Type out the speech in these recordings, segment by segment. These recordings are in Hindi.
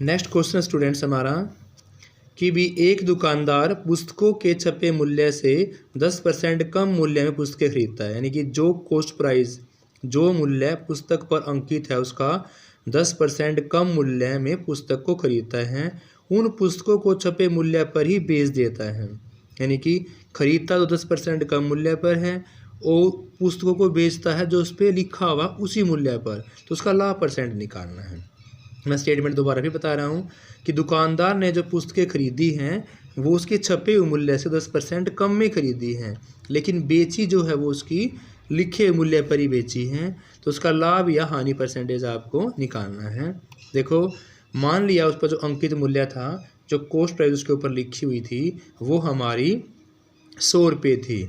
नेक्स्ट क्वेश्चन स्टूडेंट्स हमारा कि भी एक दुकानदार पुस्तकों के छपे मूल्य से 10% कम मूल्य में पुस्तकें खरीदता है। यानी कि जो कॉस्ट प्राइस, जो मूल्य पुस्तक पर अंकित है उसका 10% कम मूल्य में पुस्तक को खरीदता है, उन पुस्तकों को छपे मूल्य पर ही बेच देता है। यानी कि खरीदता तो 10% कम मूल्य पर है और पुस्तकों को बेचता है जो उस पर लिखा हुआ उसी मूल्य पर, तो उसका लाभ परसेंट निकालना है। मैं स्टेटमेंट दोबारा भी बता रहा हूँ कि दुकानदार ने जो पुस्तकें खरीदी हैं वो उसके छपे हुए मूल्य से 10% कम में खरीदी हैं, लेकिन बेची जो है वो उसकी लिखे हुए मूल्य पर ही बेची हैं, तो उसका लाभ या हानि परसेंटेज आपको निकालना है। देखो, मान लिया उस पर जो अंकित मूल्य था, जो कॉस्ट प्राइस उसके ऊपर लिखी हुई थी, वो हमारी 100 रुपये थी।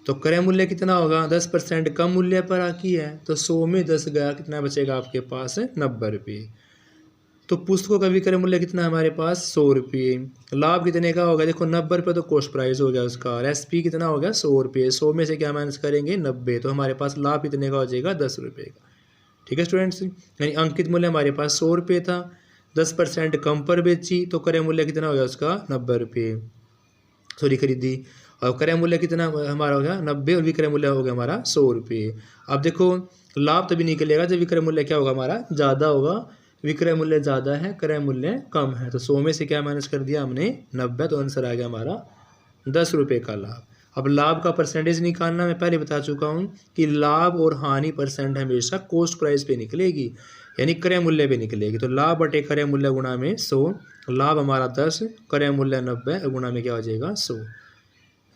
तो क्रय मूल्य कितना होगा? 10% कम मूल्य पर आकी है, तो 100 में 10 गया, कितना बचेगा आपके पास? 90 रुपये। तो पुस्तकों का विक्रय मूल्य कितना है हमारे पास? 100 रुपये। लाभ कितने का होगा? देखो 90 रुपये तो कॉस्ट प्राइस हो गया उसका, और एसपी कितना हो गया? 100 रुपये। 100 में से क्या माइनस करेंगे? 90, तो हमारे पास लाभ कितने का हो जाएगा? 10 रुपये का। ठीक है स्टूडेंट्स, यानी अंकित मूल्य हमारे पास 100 रुपये था, 10% कम पर बेची, तो क्रय मूल्य कितना हो गया उसका? 90 रुपये, सॉरी खरीदी। और क्रय मूल्य कितना हमारा हो गया? 90, और विक्रय मूल्य हो गया हमारा 100 रुपये। अब देखो, लाभ तभी निकलेगा जब विक्रय मूल्य क्या होगा हमारा? ज़्यादा होगा। विक्रय मूल्य ज़्यादा है, क्रय मूल्य कम है, तो 100 में से क्या माइनस कर दिया हमने? 90, तो आंसर आ गया हमारा 10 रुपये का लाभ। अब लाभ का परसेंटेज निकालना मैं पहले बता चुका हूँ कि लाभ और हानि परसेंट हमेशा कॉस्ट प्राइस पे निकलेगी, यानी क्रय मूल्य पे निकलेगी। तो लाभ बटे क्रय मूल्य गुणा में 100, लाभ हमारा 10, क्रय मूल्य 90, गुणा में क्या हो जाएगा? 100।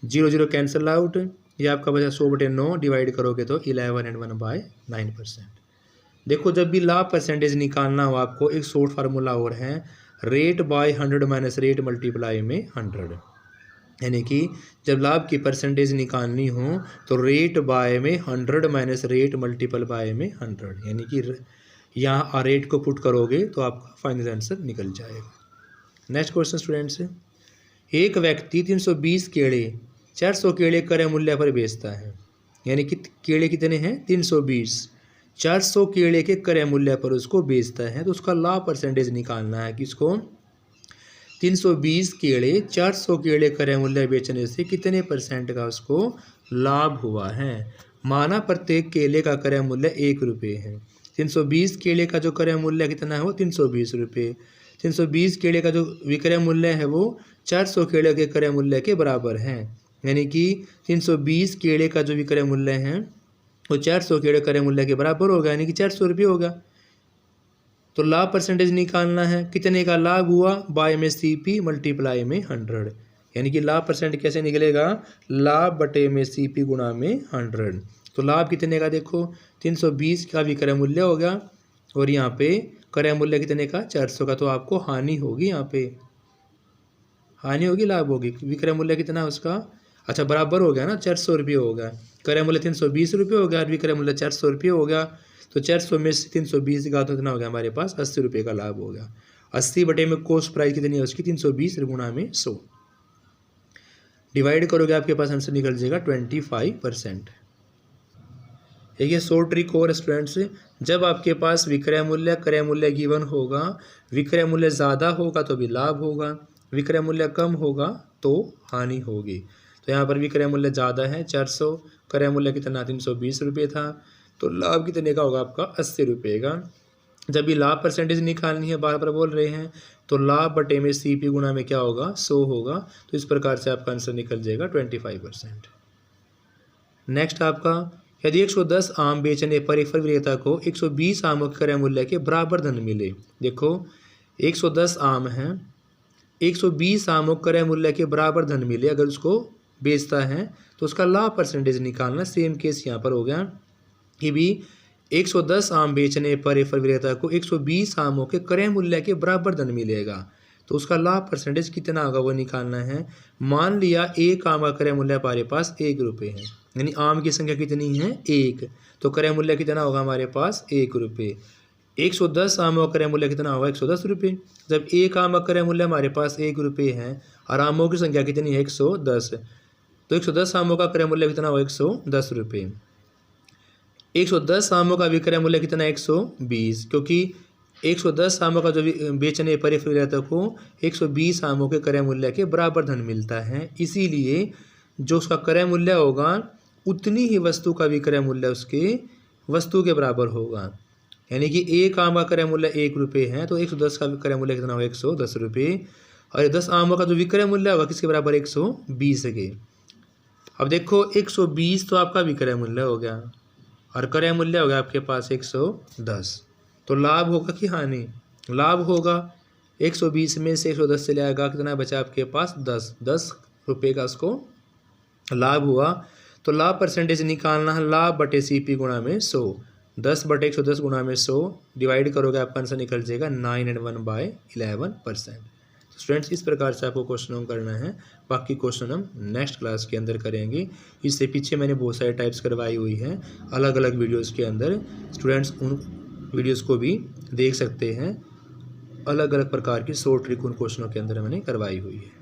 0 0 कैंसिल आउट, ये आपका बचा 100 बटे 9, डिवाइड करोगे तो 11 and 1/9%। देखो, जब भी लाभ परसेंटेज निकालना हो आपको, एक शॉर्ट फार्मूला और है, rate by 100 minus rate multiply में 100। यानी कि जब लाभ की परसेंटेज निकालनी हो तो रेट बाय में 100 माइनस रेट मल्टीपल बाय में 100, यानी कि यहाँ रेट को पुट करोगे तो आपका फाइनल आंसर निकल जाएगा। नेक्स्ट क्वेश्चन स्टूडेंट्स, एक व्यक्ति 320 केले 400 केले क्रय मूल्य पर बेचता है। यानी कि केले कितने हैं? 320, 400 केले के क्रय मूल्य पर उसको बेचता है, तो उसका लाभ परसेंटेज निकालना है कि इसको 320 केले 400 केले क्रय मूल्य बेचने से कितने परसेंट का उसको लाभ हुआ है। माना प्रत्येक केले का क्रय मूल्य 1 रुपये है। 320 केले का जो क्रय मूल्य कितना है? वो 320 रुपये। 320 केले का जो विक्रय मूल्य है वो 400 केले के क्रय मूल्य के बराबर है। यानी कि 320 केले का जो विक्रय मूल्य है वो 400 केले क्रय मूल्य के बराबर होगा, यानी कि 400 रुपये होगा। तो लाभ परसेंटेज निकालना है, कितने का लाभ हुआ? बाय में सीपी मल्टीप्लाई में 100, यानी कि लाभ परसेंट कैसे निकलेगा? लाभ बटे में सीपी गुणा में 100। तो लाभ कितने का? देखो, 320 का विक्रय मूल्य होगा और यहाँ पे क्रय मूल्य कितने का? 400 का, तो आपको हानि होगी, यहाँ पे हानि होगी, लाभ होगी। विक्रय मूल्य कितना उसका? अच्छा, बराबर हो गया ना, 400 रुपये होगा। क्रय मूल्य 320 रुपये हो गया और विक्रय मूल्य 400 रुपये हो गया, तो 400 में से 320 का तो कितना हो गया हमारे पास? 80 रुपये का लाभ हो गया। 80 बटे में कॉस्ट प्राइस कितनी है उसकी? 320 गुणा में 100, डिवाइड करोगे आपके पास आंसर निकल जाएगा 25%। एक ये शॉर्ट ट्रिक और स्टूडेंट्स, जब आपके पास विक्रय मूल्य क्रय मूल्य गिवन होगा, विक्रय मूल्य ज़्यादा होगा तो भी लाभ होगा, विक्रय मूल्य कम होगा तो हानि होगी। तो यहाँ पर विक्रय मूल्य ज़्यादा है 400, क्रय मूल्य कितना? 320 रुपये था, तो लाभ कितने का होगा आपका? 80 रुपये का। जब भी लाभ परसेंटेज निकालनी है, बार बार बोल रहे हैं, तो लाभ बटे में सीपी गुणा में क्या होगा? 100 होगा। तो इस प्रकार से आपका आंसर निकल जाएगा 25%। नेक्स्ट आपका, यदि 110 आम बेचने पर एक फल विक्रेता को 120 आमों के क्रय मूल्य के बराबर धन मिले। देखो, 110 आम हैं, 120 आमों के क्रय मूल्य के बराबर धन मिले, अगर उसको बेचता है तो उसका लाभ परसेंटेज निकालना। सेम केस यहाँ पर हो गया कि भी 110 आम बेचने पर एक फल विक्रेता को 120 आमों के क्रय मूल्य के बराबर धन मिलेगा, तो उसका लाभ परसेंटेज कितना होगा वो निकालना है। मान लिया एक आम का क्रय मूल्य हमारे पास 1 रुपये है, यानी आम की संख्या कितनी है? 1, तो क्रय मूल्य कितना होगा हमारे पास? 1 रुपये। 110 आमों का क्रय मूल्य कितना होगा? 110 रुपये। जब एक आम का क्रय मूल्य हमारे पास 1 रुपये है और आमों की संख्या कितनी है? 110, तो 110 आमों का क्रय मूल्य कितना होगा? 110 रुपये। 110 आमों का विक्रय मूल्य कितना है? 120, क्योंकि 110 आमों का जो बेचने पर विक्रेता को 120 आमों के क्रय मूल्य के बराबर धन मिलता है। इसीलिए जो उसका क्रय मूल्य होगा उतनी ही वस्तु का विक्रय मूल्य उसके वस्तु के बराबर होगा। यानी कि एक आम का क्रय मूल्य 1 रुपये है तो 110 का विक्रय मूल्य कितना होगा 110 रुपये। और 10 आमों का जो विक्रय मूल्य होगा किसके बराबर 120 के। अब देखो 120 तो आपका विक्रय मूल्य हो गया और क्रय मूल्य हो गया आपके पास 110। तो लाभ होगा कि हानि? लाभ होगा। 120 में से 110 से जाएगा कितना बचा आपके पास 10 रुपये का उसको लाभ हुआ। तो लाभ परसेंटेज निकालना है, लाभ बटे CP गुणा में 100। 10 बटे 110 गुणा में 100 डिवाइड करोगे आपका आंसर निकल जाएगा 9 and 1/11%। स्टूडेंट्स इस प्रकार से आपको क्वेश्चन करना है। बाकी क्वेश्चन हम नेक्स्ट क्लास के अंदर करेंगे। इससे पीछे मैंने बहुत सारे टाइप्स करवाई हुई हैं अलग अलग वीडियोस के अंदर। स्टूडेंट्स उन वीडियोस को भी देख सकते हैं। अलग अलग प्रकार की शॉर्ट ट्रिक उन क्वेश्चनों के अंदर मैंने करवाई हुई है।